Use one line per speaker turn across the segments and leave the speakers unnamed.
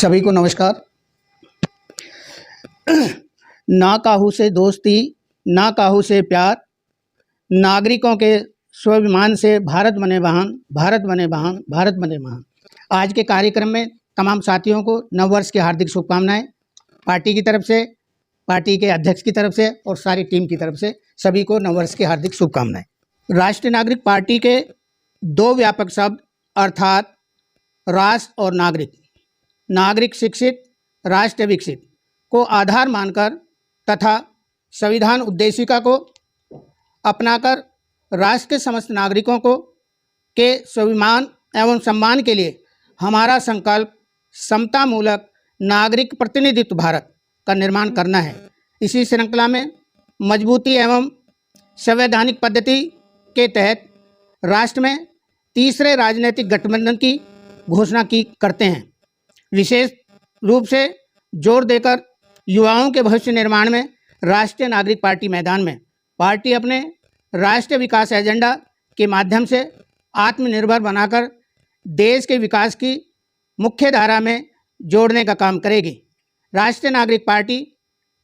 सभी को नमस्कार। ना काहू से दोस्ती, ना काहू से प्यार, नागरिकों के स्वाभिमान से भारत बने महान, भारत बने महान, भारत बने महान। आज के कार्यक्रम में तमाम साथियों को नववर्ष की हार्दिक शुभकामनाएं। पार्टी की तरफ से, पार्टी के अध्यक्ष की तरफ से और सारी टीम की तरफ से सभी को नववर्ष की हार्दिक शुभकामनाएं। राष्ट्रीय नागरिक पार्टी के दो व्यापक शब्द अर्थात राष्ट्र और नागरिक, नागरिक शिक्षित राष्ट्र विकसित को आधार मानकर तथा संविधान उद्देशिका को अपनाकर राष्ट्र के समस्त नागरिकों को के स्वाभिमान एवं सम्मान के लिए हमारा संकल्प समतामूलक नागरिक प्रतिनिधित्व भारत का निर्माण करना है। इसी श्रृंखला में मजबूती एवं संवैधानिक पद्धति के तहत राष्ट्र में तीसरे राजनीतिक गठबंधन की घोषणा की करते हैं। विशेष रूप से जोर देकर युवाओं के भविष्य निर्माण में राष्ट्रीय नागरिक पार्टी मैदान में पार्टी अपने राष्ट्रीय विकास एजेंडा के माध्यम से आत्मनिर्भर बनाकर देश के विकास की मुख्य धारा में जोड़ने का काम करेगी। राष्ट्रीय नागरिक पार्टी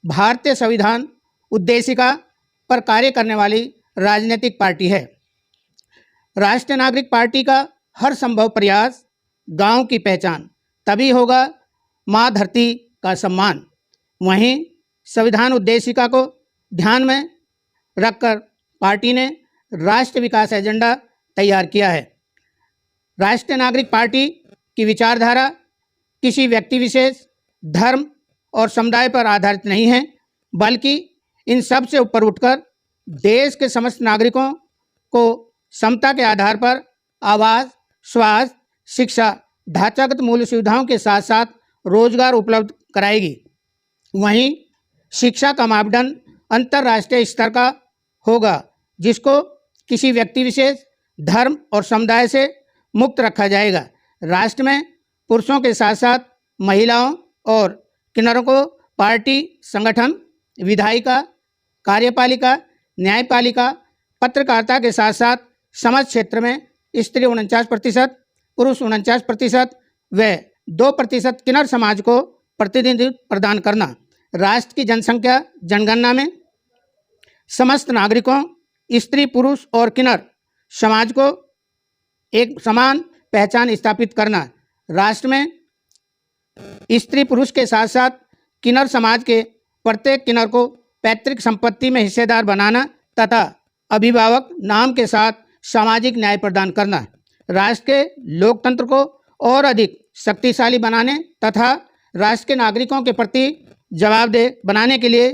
भारतीय संविधान उद्देशिका पर कार्य करने वाली राजनीतिक पार्टी है। राष्ट्रीय नागरिक पार्टी का हर संभव प्रयास गांव की पहचान, तभी होगा माँ धरती का सम्मान। वहीं संविधान उद्देशिका को ध्यान में रखकर पार्टी ने राष्ट्रीय विकास एजेंडा तैयार किया है। राष्ट्रीय नागरिक पार्टी की विचारधारा किसी व्यक्ति विशेष, धर्म और समुदाय पर आधारित नहीं है, बल्कि इन सब से ऊपर उठकर देश के समस्त नागरिकों को समता के आधार पर आवास, स्वास्थ्य, शिक्षा, ढांचागत मूल्य सुविधाओं के साथ साथ रोजगार उपलब्ध कराएगी। वहीं शिक्षा का मापदंड अंतर्राष्ट्रीय स्तर का होगा, जिसको किसी व्यक्ति विशेष, धर्म और समुदाय से मुक्त रखा जाएगा। राष्ट्र में पुरुषों के साथ साथ महिलाओं और किन्नरों को पार्टी, संगठन, विधायिका, कार्यपालिका, न्यायपालिका, पत्रकारिता के साथ साथ समाज क्षेत्र में स्त्री 49%, पुरुष 49% व 2% किन्नर समाज को प्रतिनिधित्व प्रदान करना। राष्ट्र की जनसंख्या जनगणना में समस्त नागरिकों, स्त्री, पुरुष और किन्नर समाज को एक समान पहचान स्थापित करना। राष्ट्र में स्त्री पुरुष के साथ साथ किन्नर समाज के प्रत्येक किन्नर को पैतृक संपत्ति में हिस्सेदार बनाना तथा अभिभावक नाम के साथ सामाजिक न्याय प्रदान करना। राष्ट्र के लोकतंत्र को और अधिक शक्तिशाली बनाने तथा राष्ट्र के नागरिकों के प्रति जवाबदेह बनाने के लिए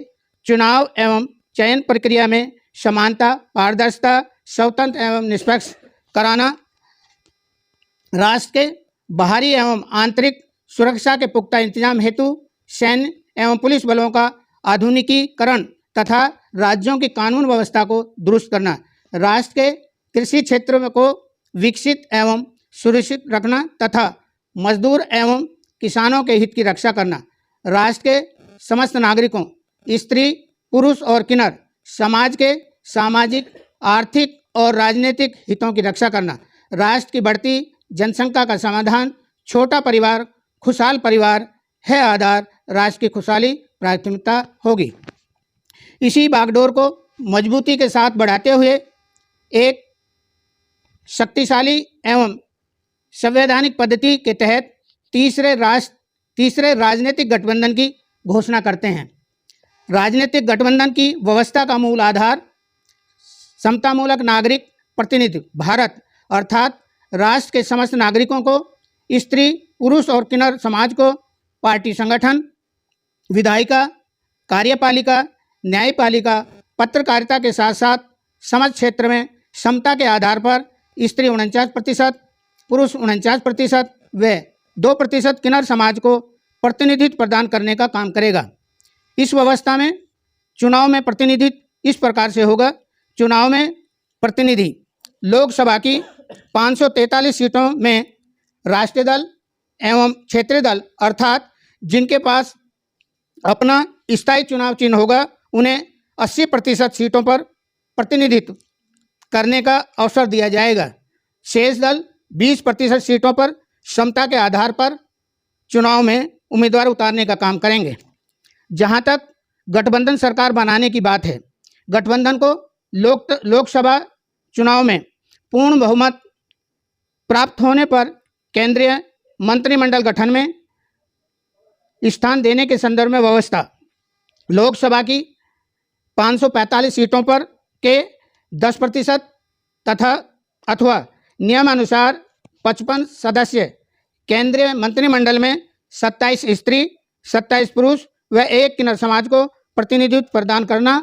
चुनाव एवं चयन प्रक्रिया में समानता, पारदर्शिता, स्वतंत्र एवं निष्पक्ष कराना। राष्ट्र के बाहरी एवं आंतरिक सुरक्षा के पुख्ता इंतजाम हेतु सैन्य एवं पुलिस बलों का आधुनिकीकरण तथा राज्यों की कानून व्यवस्था को दुरुस्त करना। राष्ट्र के कृषि क्षेत्र को विकसित एवं सुरक्षित रखना तथा मजदूर एवं किसानों के हित की रक्षा करना। राष्ट्र के समस्त नागरिकों, स्त्री, पुरुष और किन्नर समाज के सामाजिक, आर्थिक और राजनीतिक हितों की रक्षा करना। राष्ट्र की बढ़ती जनसंख्या का समाधान। छोटा परिवार, खुशहाल परिवार है आधार, राष्ट्र की खुशहाली प्राथमिकता होगी। इसी बागडोर को मजबूती के साथ बढ़ाते हुए एक शक्तिशाली एवं संवैधानिक पद्धति के तहत तीसरे राजनीतिक गठबंधन की घोषणा करते हैं। राजनीतिक गठबंधन की व्यवस्था का मूल आधार समतामूलक नागरिक प्रतिनिधित्व भारत अर्थात राष्ट्र के समस्त नागरिकों को, स्त्री, पुरुष और किन्नर समाज को पार्टी, संगठन, विधायिका, कार्यपालिका, न्यायपालिका, पत्रकारिता के साथ साथ समाज क्षेत्र में समता के आधार पर स्त्री 49%, पुरुष 49% व 2% किन्नर समाज को प्रतिनिधित्व प्रदान करने का काम करेगा। इस व्यवस्था में चुनाव में प्रतिनिधित्व इस प्रकार से होगा। चुनाव में प्रतिनिधि लोकसभा की 543 सीटों में राष्ट्रीय दल एवं क्षेत्रीय दल अर्थात जिनके पास अपना स्थायी चुनाव चिन्ह होगा उन्हें 80% सीटों पर प्रतिनिधित्व करने का अवसर दिया जाएगा। शेष दल 20% सीटों पर समता के आधार पर चुनाव में उम्मीदवार उतारने का काम करेंगे। जहां तक गठबंधन सरकार बनाने की बात है, गठबंधन को लोकसभा चुनाव में पूर्ण बहुमत प्राप्त होने पर केंद्रीय मंत्रिमंडल गठन में स्थान देने के संदर्भ में व्यवस्था लोकसभा की 545 सीटों पर के 10% तथा अथवा नियमानुसार 55 सदस्य केंद्रीय मंत्रिमंडल में 27 स्त्री 27 पुरुष व 1 किन्नर समाज को प्रतिनिधित्व प्रदान करना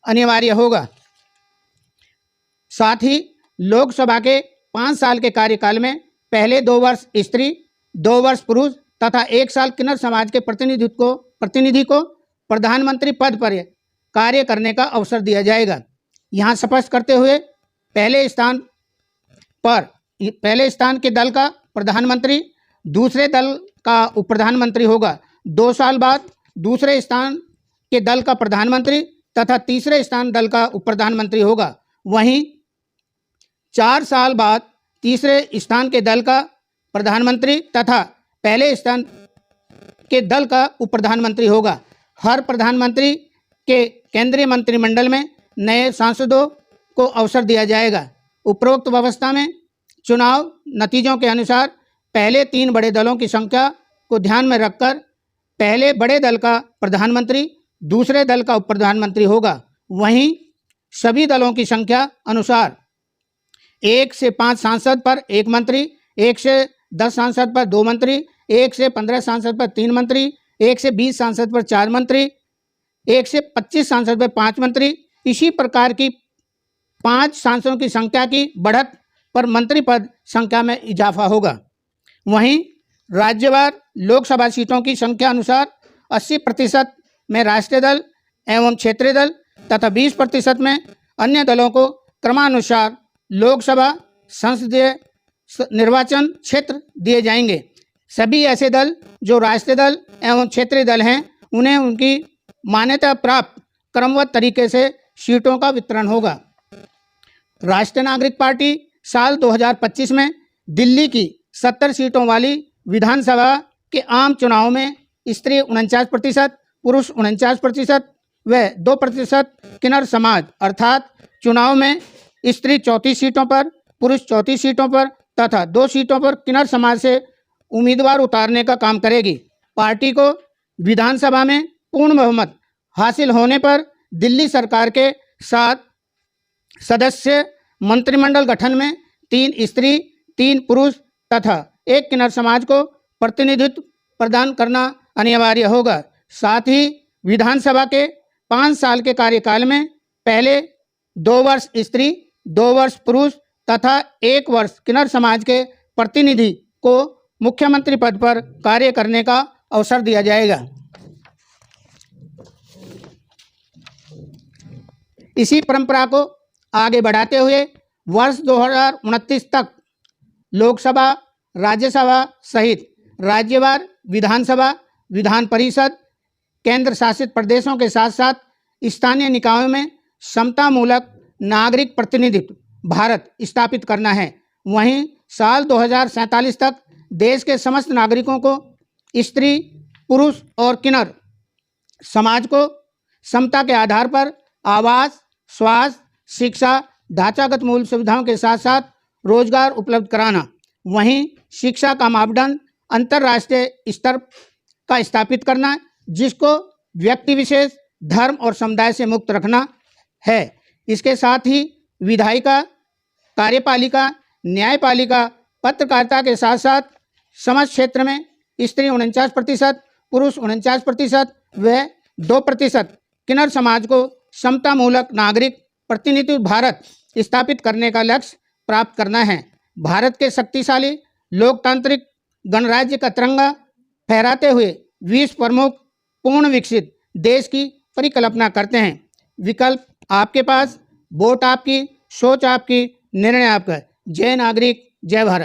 अनिवार्य होगा। साथ ही लोकसभा के 5 साल के कार्यकाल में पहले 2 वर्ष स्त्री 2 वर्ष पुरुष तथा 1 साल किन्नर समाज के प्रतिनिधि को प्रधानमंत्री पद पर कार्य करने का अवसर दिया जाएगा। यहाँ स्पष्ट करते हुए पहले स्थान के दल का प्रधानमंत्री दूसरे दल का उप प्रधानमंत्री होगा। 2 साल बाद दूसरे स्थान के दल का प्रधानमंत्री तथा तीसरे स्थान दल का उप प्रधानमंत्री होगा। वहीं 4 साल बाद तीसरे स्थान के दल का प्रधानमंत्री तथा पहले स्थान के दल का उप प्रधानमंत्री होगा। हर प्रधानमंत्री के केंद्रीय मंत्रिमंडल में नए सांसदों को अवसर दिया जाएगा। उपरोक्त व्यवस्था में चुनाव नतीजों के अनुसार पहले 3 बड़े दलों की संख्या को ध्यान में रखकर पहले बड़े दल का प्रधानमंत्री दूसरे दल का उप प्रधानमंत्री होगा। वहीं सभी दलों की संख्या अनुसार 1 से 5 सांसद पर 1 मंत्री, 1 से 10 सांसद पर 2 मंत्री, 1 से 15 सांसद पर 3 मंत्री, 1 से 20 सांसद पर 4 मंत्री, 1 से 25 सांसद पर 5 मंत्री, इसी प्रकार की 5 सांसदों की संख्या की बढ़त पर मंत्री पद संख्या में इजाफा होगा। वहीं राज्यवार लोकसभा सीटों की संख्या अनुसार 80% में राष्ट्रीय दल एवं क्षेत्रीय दल तथा 20% में अन्य दलों को क्रमानुसार लोकसभा संसदीय निर्वाचन क्षेत्र दिए जाएंगे। सभी ऐसे दल जो राष्ट्रीय दल एवं क्षेत्रीय दल हैं उन्हें उनकी मान्यता प्राप्त क्रमबद्ध तरीके से सीटों का वितरण होगा। राष्ट्रीय नागरिक पार्टी साल 2025 में दिल्ली की 70 सीटों वाली विधानसभा के आम चुनाव में स्त्री 49%, पुरुष 49% व 2% किन्नर समाज अर्थात चुनाव में स्त्री 34 सीटों पर, पुरुष 34 सीटों पर तथा 2 सीटों पर किन्नर समाज से उम्मीदवार उतारने का काम करेगी। पार्टी को विधानसभा में पूर्ण बहुमत हासिल होने पर दिल्ली सरकार के 7 सदस्य मंत्रिमंडल गठन में 3 स्त्री 3 पुरुष तथा 1 किन्नर समाज को प्रतिनिधित्व प्रदान करना अनिवार्य होगा। साथ ही विधानसभा के 5 साल के कार्यकाल में पहले 2 वर्ष स्त्री 2 वर्ष पुरुष तथा 1 वर्ष किन्नर समाज के प्रतिनिधि को मुख्यमंत्री पद पर कार्य करने का अवसर दिया जाएगा। इसी परंपरा को आगे बढ़ाते हुए वर्ष 2029 तक लोकसभा, राज्यसभा सहित राज्यवार विधानसभा, विधान परिषद, केंद्र शासित प्रदेशों के साथ साथ स्थानीय निकायों में समतामूलक नागरिक प्रतिनिधित्व भारत स्थापित करना है। वहीं साल 2047 तक देश के समस्त नागरिकों को स्त्री, पुरुष और किन्नर समाज को समता के आधार पर आवास, स्वास्थ्य, शिक्षा, ढांचागत मूल सुविधाओं के साथ साथ रोजगार उपलब्ध कराना। वहीं शिक्षा का मापदंड अंतर्राष्ट्रीय स्तर का स्थापित करना, जिसको व्यक्ति विशेष, धर्म और समुदाय से मुक्त रखना है। इसके साथ ही विधायिका, कार्यपालिका, न्यायपालिका, पत्रकारिता के साथ साथ समाज क्षेत्र में स्त्री 49%, पुरुष 49% व 2% किन्नर समाज को समतामूलक नागरिक प्रतिनिधित्व भारत स्थापित करने का लक्ष्य प्राप्त करना है। भारत के शक्तिशाली लोकतांत्रिक गणराज्य का तिरंगा फहराते हुए 20 प्रमुख पूर्ण विकसित देश की परिकल्पना करते हैं। विकल्प आपके पास, वोट आपकी, सोच आपकी, निर्णय आपका। जय नागरिक, जय भारत।